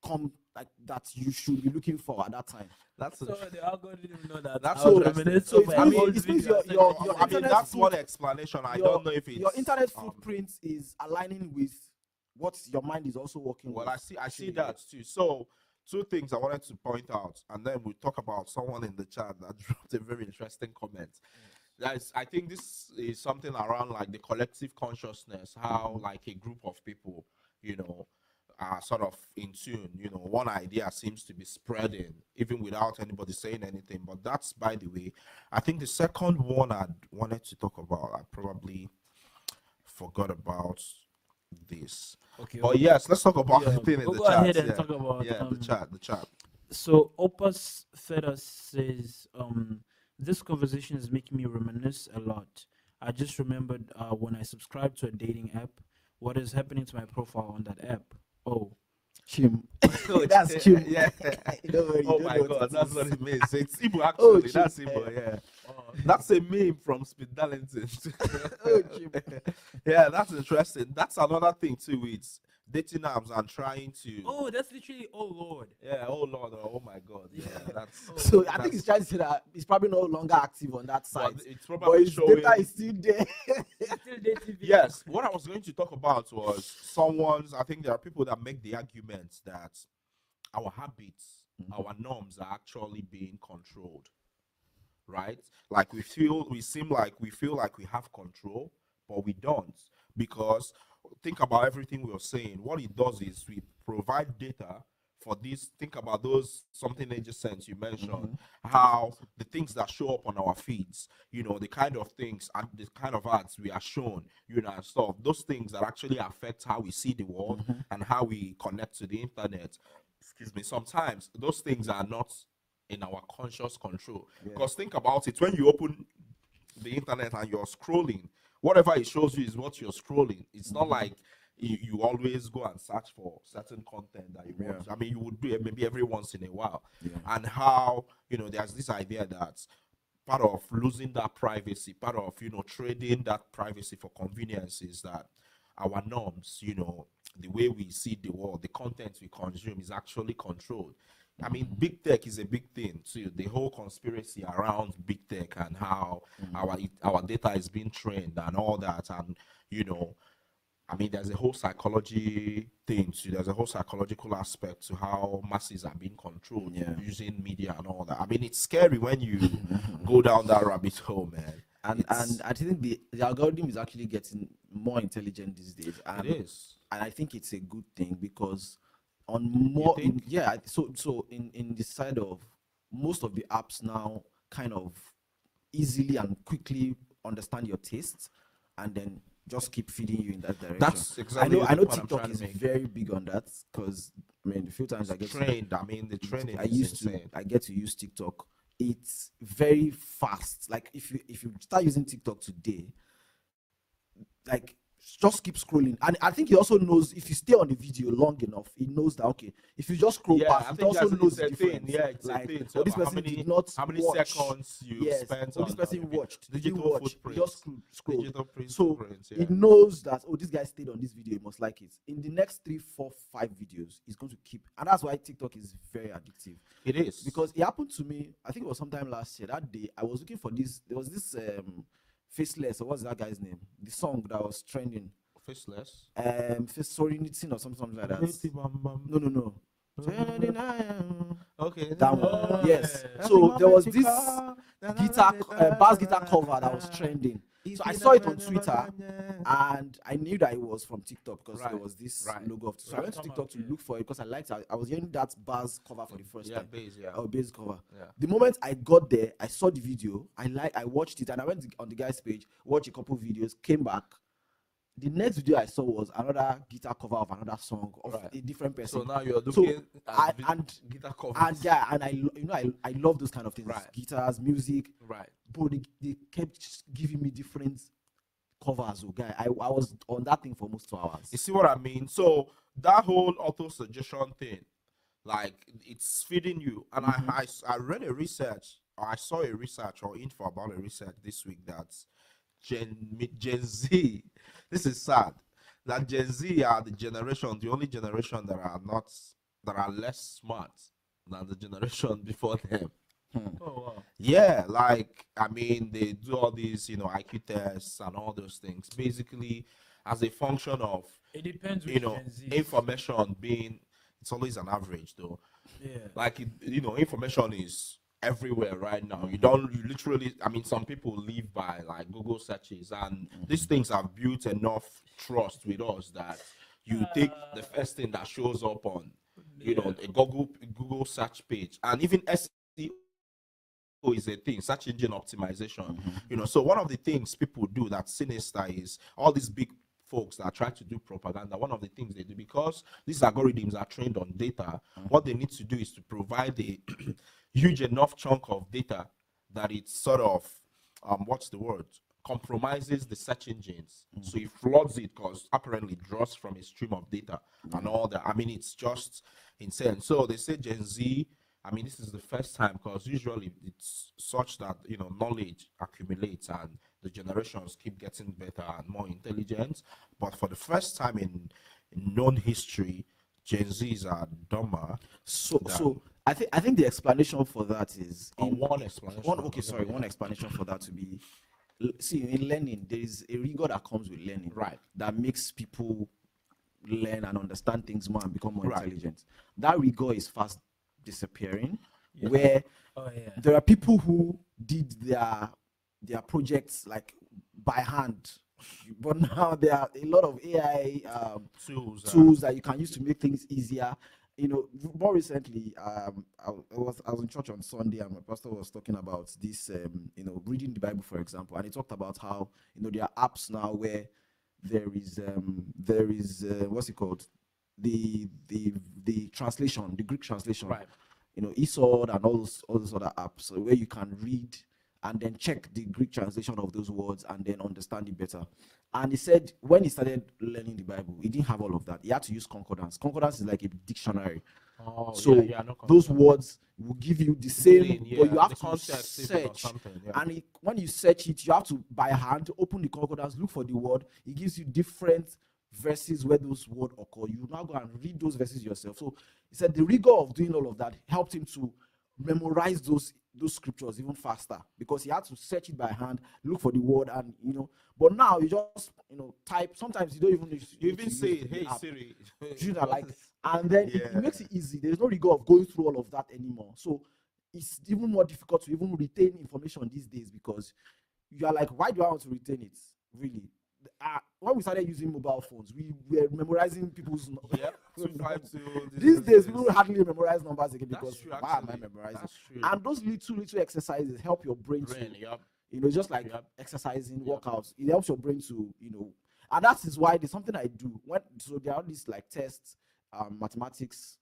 come, like that you should be looking for at that time. that's So the algorithm know that. That's I was interesting. reminiscing So of it an means- old it means video I your- said your- before. your I mean, internet that's foot- one explanation. I don't know if it's your internet um, footprint is aligning with what your mind is also working Well, with. I see that too. So, two things I wanted to point out, and then we'll talk about someone in the chat that dropped a very interesting comment. I think this is something around like the collective consciousness, how like a group of people, are sort of in tune. One idea seems to be spreading even without anybody saying anything. But that's, by the way. I think the second one I wanted to talk about, I probably forgot about this. Okay. But yes, let's talk about Yeah, the thing in we'll the go chat. ahead and yeah. talk about, the chat. So Opus Fetus says, this conversation is making me reminisce a lot. I just remembered when I subscribed to a dating app, what is happening to my profile on that app. Oh, Chim. That's Chim. Yeah. Don't worry, Oh you don't my know God, what that's it what is. it means. It's Igbo actually. Oh, That's Chim. Igbo, yeah. oh, That's a meme from Speed Darlington. Oh, Chim. Yeah, that's interesting. That's another thing too. It's dating apps and trying to. oh, that's literally, oh Lord. Yeah. Oh Lord. Oh my God. Yeah. That's. So I think that's- he's trying to say that he's probably no longer active on that site. But it's But probably his showing. data is still there. Still dating. Yes, what I was going to talk about was someone's. I think there are people that make the argument that our habits, our norms are actually being controlled, right? Like we feel like we have control, but we don't, because think about everything we are saying. What it does is we provide data for this. Think about those something adjacent you mentioned, how the things that show up on our feeds, the kind of things and the kind of ads we are shown, and stuff. Those things that actually affect how we see the world and how we connect to the internet. Excuse me. Sometimes those things are not in our conscious control. Because think about it, when you open the internet and you're scrolling, whatever it shows you is what you're scrolling. It's not like you always go and search for certain content that you want. I mean, you would do it maybe every once in a while. And how, there's this idea that part of losing that privacy, part of, trading that privacy for convenience is that our norms, the way we see the world, the content we consume is actually controlled. I mean, big tech is a big thing too. The whole conspiracy around big tech and how our data is being trained and all that, and I mean, there's a whole psychology thing too. There's a whole psychological aspect to how masses are being controlled using media and all that. I mean, it's scary when you go down that rabbit hole, man. And I think the algorithm is actually getting more intelligent these days. And, it is, and I think it's a good thing because on more so in the side of most of the apps now kind of easily and quickly understand your tastes and then just keep feeding you in that direction. That's exactly. I know TikTok is very big on that because I mean the few times I get trained. I mean the training. I get to use TikTok. It's very fast. Like if you start using TikTok today, like just keep scrolling, and I think he also knows if you stay on the video long enough, he knows that okay, if you just scroll past, it also knows the difference. It's like, a thing. So this person did not how many watch. seconds you spent on this person watched digital watch, footprint, just scroll. So footprints, he knows that this guy stayed on this video, he must like it. In the next 3, 4, 5 videos, he's going to keep, and that's why TikTok is very addictive. It is because it happened to me. I think it was sometime last year. That day, I was looking for this. There was this Faceless, or what's that guy's name? The song that was trending. Faceless. Serenity or something like that. No. Okay. That one. Yes. So there was this bass guitar cover that was trending. So I saw it on Twitter and I knew that it was from TikTok because there was this logo of. So I went to TikTok to look for it because I liked it. I was hearing that bass cover for the first time. Bass cover. Yeah. The moment I got there, I saw the video. I watched it and I went on the guy's page, watched a couple videos, came back. The next video I saw was another guitar cover of another song of a different person. So now you're looking at guitar covers. And I love those kind of things. Guitars, music. Right. But they kept giving me different covers. Oh, guy, I was on that thing for almost 2 hours. You see what I mean? So that whole auto suggestion thing, like it's feeding you. And I read a research, or I saw a research or info about a research this week that's Gen Z. This is sad that Gen Z are the only generation that are less smart than the generation before them. Oh wow. Yeah, like I mean, they do all these, IQ tests and all those things, basically as a function of it depends which Gen Z. Information being, it's always an average though. Yeah. Like information is everywhere right now. You literally, I mean, some people live by like Google searches, and these things have built enough trust with us that you take the first thing that shows up on a Google search page. And even SEO is a thing, search engine optimization. So one of the things people do that's sinister is all these big folks that try to do propaganda. One of the things they do, because these algorithms are trained on data, what they need to do is to provide a huge enough chunk of data that it sort of compromises the search engines. So it floods it because apparently it draws from a stream of data and all that. I mean, it's just insane. So they say Gen Z, I mean, this is the first time because usually it's such that knowledge accumulates and the generations keep getting better and more intelligent. But for the first time in known history, Gen Zs are dumber. So I think the explanation for that is one explanation. One explanation for that to be, see, in learning there is a rigor that comes with learning, right? That makes people learn and understand things more and become more intelligent. That rigor is fast disappearing. Where there are people who did their projects like by hand But now there are a lot of AI Tools. that you can use to make things easier. More recently, I was in church on Sunday, and my pastor was talking about this, reading the Bible, for example, and he talked about how there are apps now where there is what's it called, the translation, the Greek translation, Right. Esod and all those other apps, so where you can read and then check the Greek translation of those words and then understand it better. And he said when he started learning the Bible, he didn't have all of that. He had to use concordance. Concordance is like a dictionary. Oh, So no those words will give you the same, but you have the to context even or search. something. Yeah. And when you search it, you have to by hand open the concordance, look for the word. It gives you different verses where those words occur. You now go and read those verses yourself. So he said the rigor of doing all of that helped him to memorize those scriptures even faster, because he had to search it by hand, look for the word, and But now you just type. Sometimes you don't even You even say, the "Hey app. Siri," You know, like, and then it Yeah. makes it easy. There's no rigor of going through all of that anymore. So it's even more difficult to even retain information these days, because you are like, why do I want to retain it? Really? When we started using mobile phones, we were memorizing people's Yep. 252. These days, people hardly memorize numbers again, That's because true, why am I actually. memorizing? That's true. And those little exercises help your brain Brain, to, yep. just like Yep. exercising, Yep. workouts. It helps your brain to, and that is why there's something I do. So there are these like tests, mathematics,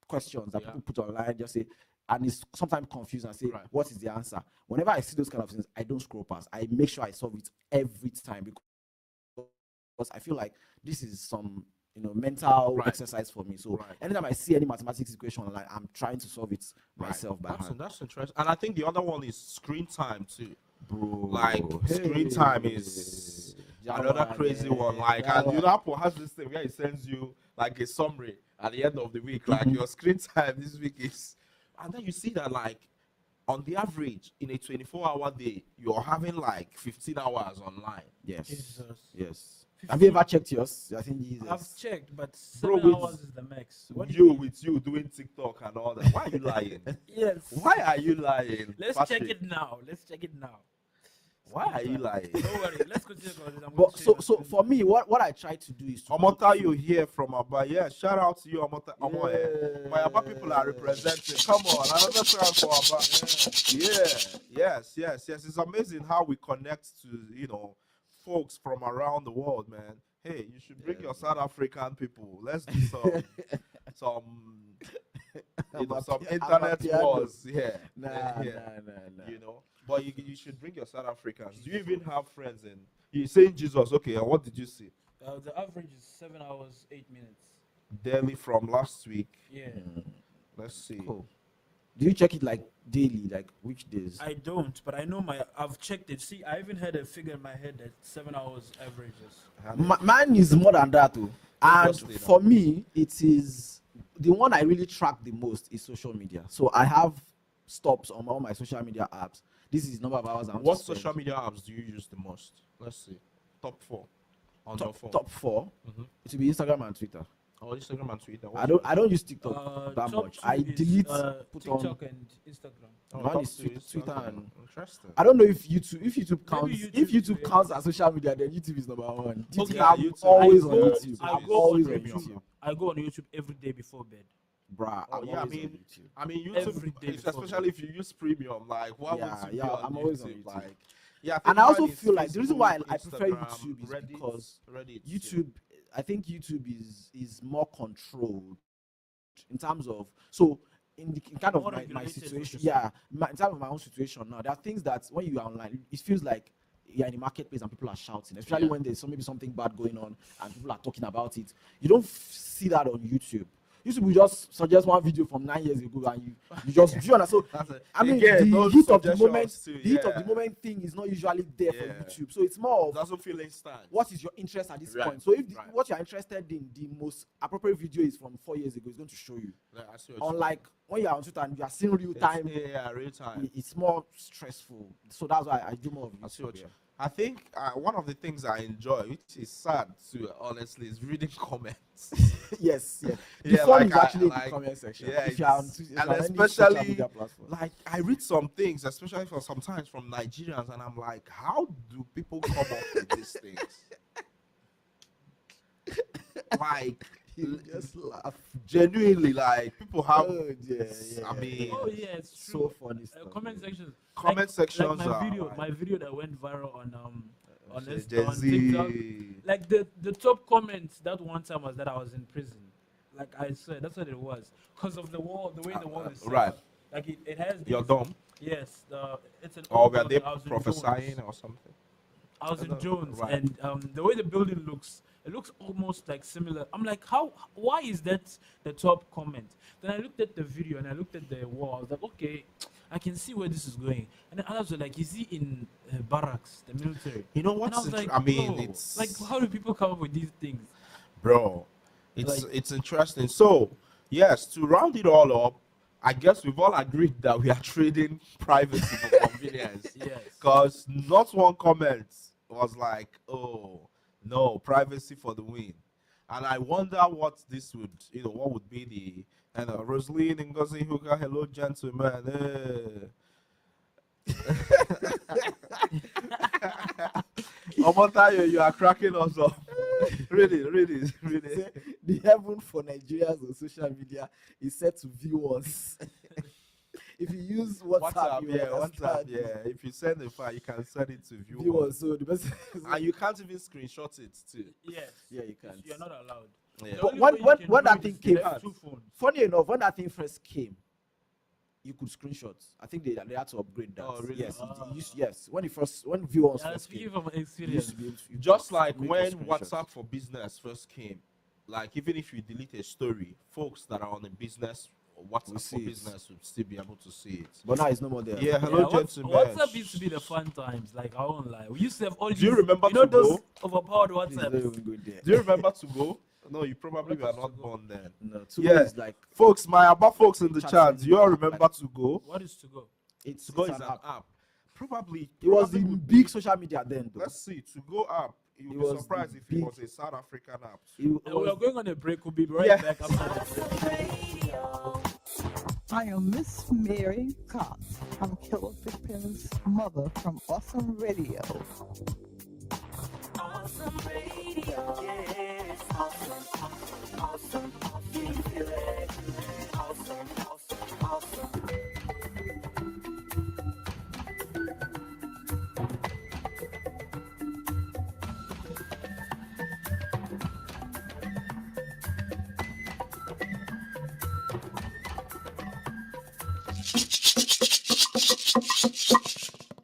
questions that Yeah. people put online, just say, and it's sometimes confused and say, Right. what is the answer? Whenever I see those kind of things, I don't scroll past. I make sure I solve it every time, because I feel like this is some mental Right. exercise for me. So Right. anytime I see any mathematics equation online, I'm trying to solve it myself by hand. That's interesting. And I think the other one is screen time too. Bro, Like screen time is another crazy one. Like, and Apple has this thing where it sends you like a summary at the end of the week, like your screen time this week is, and then you see that like on the average in a 24-hour day, you're having like 15 hours online. Yes. Jesus. Yes. Have you ever checked yours? I think Jesus. I've checked, but Bro, 7 with hours is the max. What do You you mean? with you doing TikTok and all that. Why are you lying? Yes. Why are you lying? Let's Patrick? check it now. Let's check it now. Why are you lying? Don't worry. Let's continue about this. I'm going But to show you so my for me, what I try to do is to Omota, you hear from Abba. Yeah, shout out to you, Omota. My Abba people are representing. Come on, another time for Abba. Yeah, yes. It's amazing how we connect to folks from around the world, man. Hey, you should bring your South African people. Let's do some some internet wars. Yeah, Nah. But you should bring your South Africans. Do you even have friends in? You saying Jesus? Okay, and what did you see? The average is 7 hours, 8 minutes. Daily from last week. Yeah. Let's see. Cool. Do you check it like daily, like which days? I don't, but I know I've checked it. See, I even had a figure in my head that 7 hours averages. Mine is more than that too. And Obviously, no. for me, it is the one I really track the most is social media. So I have stops on all my social media apps. This is number of hours. What social media apps do you use the most? Let's see. Top 4 on your phone. Top 4. It will be Instagram and Twitter. Oh, Instagram and Twitter. I don't use TikTok that Top much. 2 I is, delete, put TikTok on. and Instagram. Oh, Mine top is 2 Twitter okay. and. Interesting. I don't know if YouTube counts. YouTube, If YouTube yeah. counts as social media, then YouTube is number 1. Okay, I'm YouTube. always on I go- YouTube. I I'm go always on on YouTube. YouTube. I go on YouTube every day before bed. Bruh, Oh, I'm yeah, always on YouTube. I mean, YouTube, Every day before especially if you use premium, like, why would you be on I'm YouTube? always on YouTube. Like, yeah, I think And I also mine is feel like the reason why Facebook, I prefer Instagram, YouTube is Reddit, because Reddit, YouTube, I think YouTube is more controlled in terms of, so in kind of More my regulated, is what situation, you're saying. in terms of my own situation now, there are things that when you are online, it feels like you're in the marketplace and people are shouting, especially when there's maybe something bad going on and people are talking about it. You don't see that on YouTube. YouTube will just suggest one video from 9 years ago and you just do you understand? So I mean, Again, the those heat of the suggestions moment, too, the heat of yeah. the moment thing is not usually there for Yeah. YouTube. So it's more It of doesn't feel instant. what is your interest at this Right, point. So if right. what you're interested in, the most appropriate video is from 4 years ago, it's going to show you. Yeah, I see what you Unlike when you're on Twitter and you are seeing real time, mean. Yeah, real time. it's more stressful. So that's why I do more of I see what YouTube. you. I think one of the things I enjoy, which is sad too, honestly, is reading comments. Yes, yeah. The Yeah, fun like is I actually in the like comment section. yeah, If you're on, if and you're on any social especially media platform. like I read some things, especially for sometimes from Nigerians, and I'm like, how do people come up with these things? Like You just laugh. genuinely, like people have. Oh yeah, I yeah, mean, Oh yeah, it's so true. funny stuff. Comment Yeah. sections. comment Like sections are like my video that went viral Gen on TikTok. Z. Like the top comments that one time was that I was in prison. Like I swear, that's what it was. Because of the wall, the way the wall is set. Right. Like it has You're these. dumb. Yes, it's an Or old were they building. I was in prophesying Jones. or something? I was in Jones, Right. and the way the building looks, it looks almost like similar. I'm like, how? Why is that the top comment? Then I looked at the video and I looked at the wall. I was like, okay, I can see where this is going. And then others were like, is he in barracks, the military? You know And what's I was like, I mean, bro, it's like, how do people come up with these things? bro, it's Like- it's interesting. So yes, to round it all up, I guess we've all agreed that we are trading privacy for convenience. Yes. Because not one comment was like, "Oh no, privacy for the win," and I wonder what this would, what would be the and Rosaline Ngozi Ihuka, hello gentlemen. Omotayo, you are cracking us up. Really, really, really. Say, the heaven for Nigerians on social media is set to viewers. If you use WhatsApp, you WhatsApp, understand. yeah. If you send a file, you can send it to viewers, Viewers, so the best. and you can't even screenshot it too. Yes. Yeah, you can't. You're not allowed. Yeah. The But only when- way you when- can when do that it thing is to came have out- two phones. Funny enough, when that thing first came, you could screenshot. I think they had to upgrade that. Oh, really? Yes, Ah. yes. When viewers Yeah, first speaking came, from you experience. used to be able to Just like make when your screenshots. WhatsApp for Business first came, like even if you delete a story, folks that are on a business or WhatsApp Will for see it. Business would still be able to see it. But now it's no more there. Yeah, hello gentlemen. WhatsApp used to be the fun times. Like I won't lie. We used to have all these. Do you remember You know to those go? overpowered Please don't WhatsApps. even go there. Do you remember to go? No, you probably What were is to not go? born then. No, to Yeah. is like Folks, my Abba folks in the Chat chat, do you all room, remember like- to go? What is to go? it's To go it's is an an app. app. Probably It was the would big be- social media then, though. Let's see. To go app. You It will be was surprised the if it big- was a South African app. It We are was- going on a break. We'll be right Yeah. back after the break. I am Miss Mary Cox. I'm Killer Pippin's mother from Awesome Radio. Awesome radio, yes, awesome, awesome, awesome, awesome. You feel it? Awesome, awesome, awesome.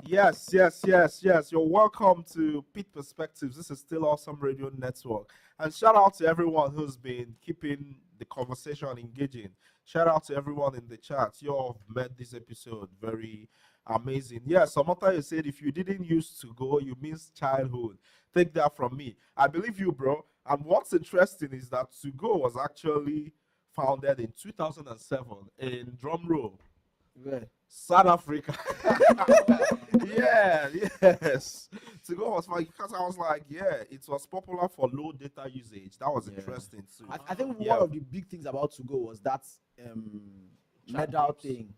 Yes, yes, yes, yes. You're welcome to Pitt Perspectives. This is still Awesome Radio Network. And shout out to everyone who's been keeping the conversation engaging. Shout out to everyone in the chat. You all have made this episode very amazing. Yeah, Samantha, you said if you didn't used to go, you missed childhood. Take that from me. I believe you, bro. And what's interesting is that To Go was actually founded in 2007 in drum roll, Where? South Africa. Yeah, yes. To Go was fun because I was like, yeah, it was popular for low data usage. That was Yeah. interesting too. I think Yeah. one of the big things about To Go was that Chat medal groups. thing.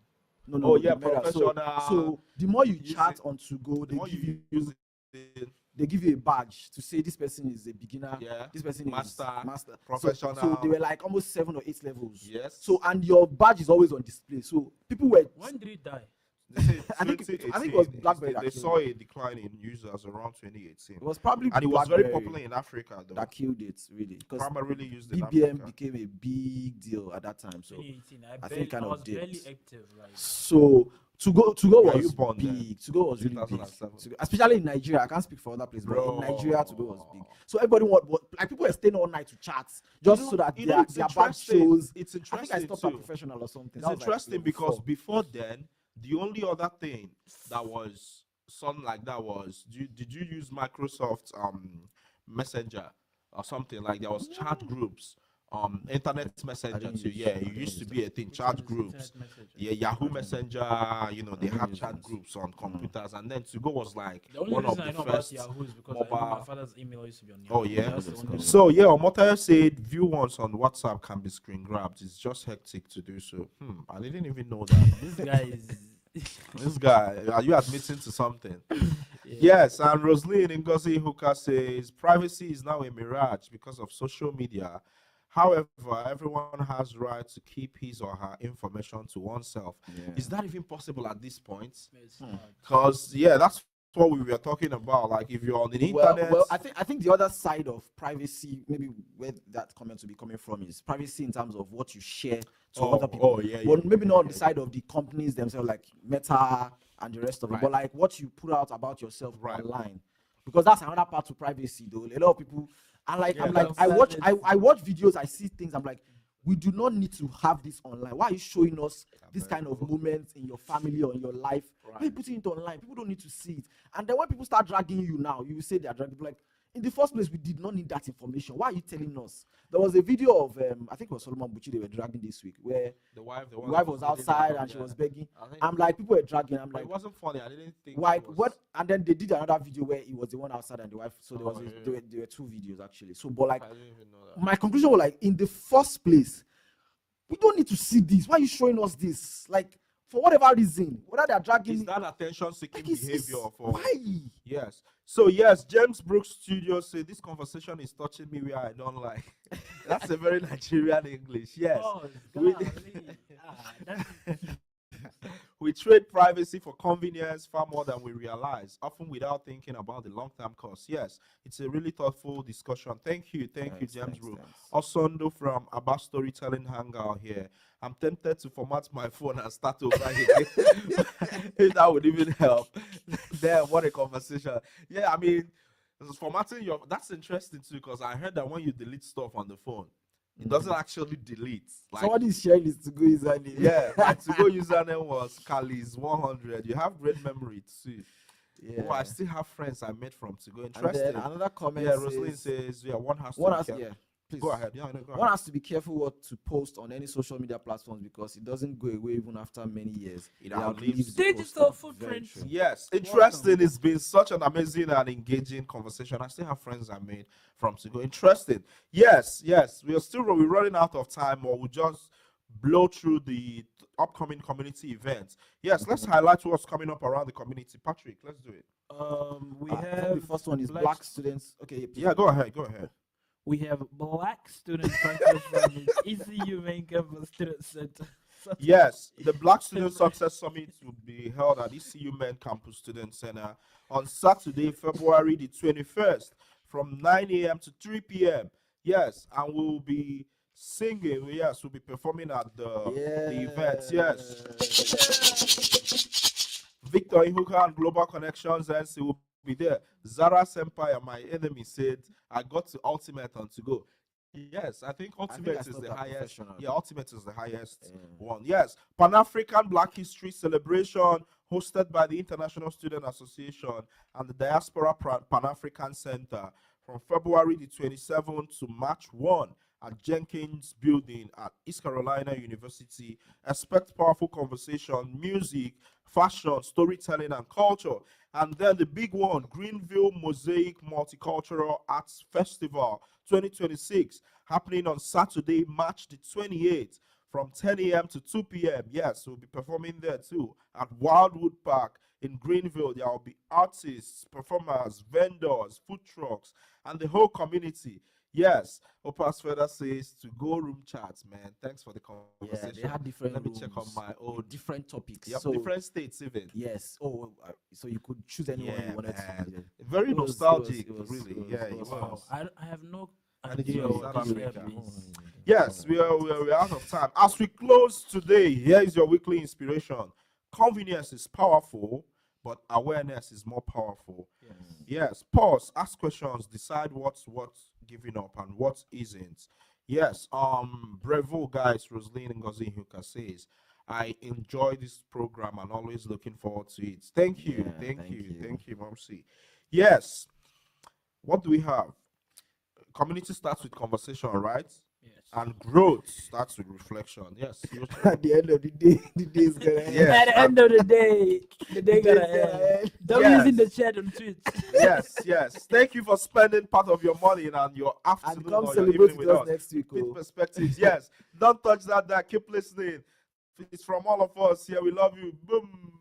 Oh, yeah, the medal. professional So the more you use chat it- on To Go, the more you use it, they give you a badge to say this person is a beginner. yeah, This person master, is master, professional. So they were like almost 7 or 8 levels. yes. So and your badge is always on display. So people were. When did it die? They say I think it 2018, was BlackBerry They that saw killed a decline in users around 2018, It was probably and it was very BlackBerry popular in Africa though. that killed it really because Primarily used in BBM Africa. became a big deal at that time. So 2018. I think kind I of was did. barely active. Like So to go Were you was born then? big. To go was really big. 2007. To go, especially in Nigeria. I can't speak for other places, but in Bro. Nigeria, to go was big. So everybody like people were staying all night to chat just so that their it's badge interesting. shows. It's I think I interesting stopped too. at professional or something. It's That was like interesting level because 4. before then, the only other thing that was something like that was did you use Microsoft Messenger or something like there was chat groups internet messenger didn't too. use- Yeah, I it didn't used to use be a thing. Chat groups. Yeah, Yahoo Messenger. They didn't had use chat those. groups on computers, and then to go was like The only one of reason I the know about first Yahoo is because I know my mobile. father's email used to be on Yahoo. Oh yeah. That's the only reason. So yeah, Omotayo said view once on WhatsApp can be screen grabbed. It's just hectic to do so. I didn't even know that. This guy is. This guy, are you admitting to something? Yes, and Rosaline Ngozi Ihuka says privacy is now a mirage because of social media. However, everyone has right to keep his or her information to oneself. Is that even possible at this point? It's not. Because that's what we were talking about. Like if you're on the Well, internet, well, I think the other side of privacy, maybe where that comment will be coming from, is privacy in terms of what you share to other people. But maybe not on the side of the companies themselves, like Meta and the rest of it, but like what you put out about yourself online, because that's another part to privacy. Though a lot of people, and like I'm like I watch videos, I see things, I'm like, we do not need to have this online. Why are you showing us this kind of moments in your family or in your life? Why are you putting it online? People don't need to see it. And then when people start dragging you now, you will say they are dragging. Like, in the first place, we did not need that information. Why are you telling us? There was a video of, I think it was Solomon Buchi they were dragging this week, where the wife was outside and she was begging. I'm like, people were dragging. I'm But like, it wasn't funny. I didn't think. why? it was- What? And then they did another video where it was the one outside and the wife. So there was there were two videos actually. So, but like, I didn't even know that. my conclusion was like, in the first place, we don't need to see this. Why are you showing us this? Like, for whatever reason, whether they're dragging Is that attention-seeking like, it's- behavior for? why? Yes. So yes, James Brooks Studio say this conversation is touching me where I don't like. That's a very Nigerian English. Yes. Oh, We- golly. That's We trade privacy for convenience far more than we realize, often without thinking about the long-term cost. Yes, it's a really thoughtful discussion. Thank you, James Brooks. Osondo from Abba Storytelling Hangout here. I'm tempted to format my phone and start over again. If that would even help. There, what a conversation. Yeah, I mean, formatting that's interesting too, because I heard that when you delete stuff on the phone, it doesn't actually delete. Like, Somebody is sharing his to go username. yeah, my to-go username was Kali's100. You have great memory too. Yeah. Oh, I still have friends I met from to go. And Interesting. then another comment Yeah, Rosalind says, one has to be careful. yeah, please. Go ahead. Yeah, no, go One ahead. has to be careful what to post on any social media platforms because it doesn't go away even after many years. It outlives outlives the digital poster. footprint. Very true. Yes, interesting. It's been such an amazing and engaging conversation. I still have friends I made from to go. Interesting. Yes. We're running out of time, or we just blow through the upcoming community events. Yes, let's highlight what's coming up around the community. Patrick, let's do it. We I think have the first one is black black students. Okay, please. Yeah, go ahead. We have black student practice from the ECU main campus student center. Yes, the Black Student Success Summit will be held at ECU Main Campus Student Center on Saturday, February the 21st from 9 a.m. to 3 p.m. Yes, and we'll be singing. Yes, we'll be performing at the event. Yes. Victor Ihuka and Global Connections NC will be there. Zara Senpai, my enemy, said, I got to Ultimate on to go. Yes, I think Ultimate I is saw the that highest. professional. Yeah, Ultimate is the highest one. Yes, Pan African Black History Celebration hosted by the International Student Association and the Diaspora Pan African Center from February the 27th to March 1 at Jenkins Building at East Carolina University. Expect powerful conversation, music, fashion, storytelling, and culture. And then the big one, Greenville Mosaic Multicultural Arts Festival 2026, happening on Saturday, March the 28th from 10 a.m. to 2 p.m. Yes, we'll be performing there too at Wildwood Park in Greenville. There will be artists, performers, vendors, food trucks, and the whole community. Yes, Opas Further says to go room chats, man. Thanks for the conversation. Yeah, they had different Let me check on rooms my old with different topics. Yep, So different states even. yes. Oh, so you could choose anyone Yeah, you wanted man. to. Yeah. Very It was- nostalgic, it was- really. it was- Yeah, it it was- was. I have no And it's idea from what South this Africa. app is. Yes, we're out of time. As we close today, here is your weekly inspiration. Convenience is powerful, but awareness is more powerful. Yes, pause, ask questions, decide what's giving up and what isn't. Yes, bravo guys, Rosaline Ngozi Ihuka says, I enjoy this program and always looking forward to it. Thank you, Yeah, thank you, Momsi. Yes, what do we have? Community starts with conversation, right? Yes. And growth starts with reflection. Yes. At the end of the day, the day is gonna end. Yes. At the end of the day The gotta day is gonna end. end. W's in the Yes. chat on Twitch. Yes. Thank you for spending part of your morning and your And afternoon come or your celebrate evening with with us us. next week. Pitt Oh. Perspectives. Yes. Don't touch that. Keep listening. It's from all of us here. We love you. Boom.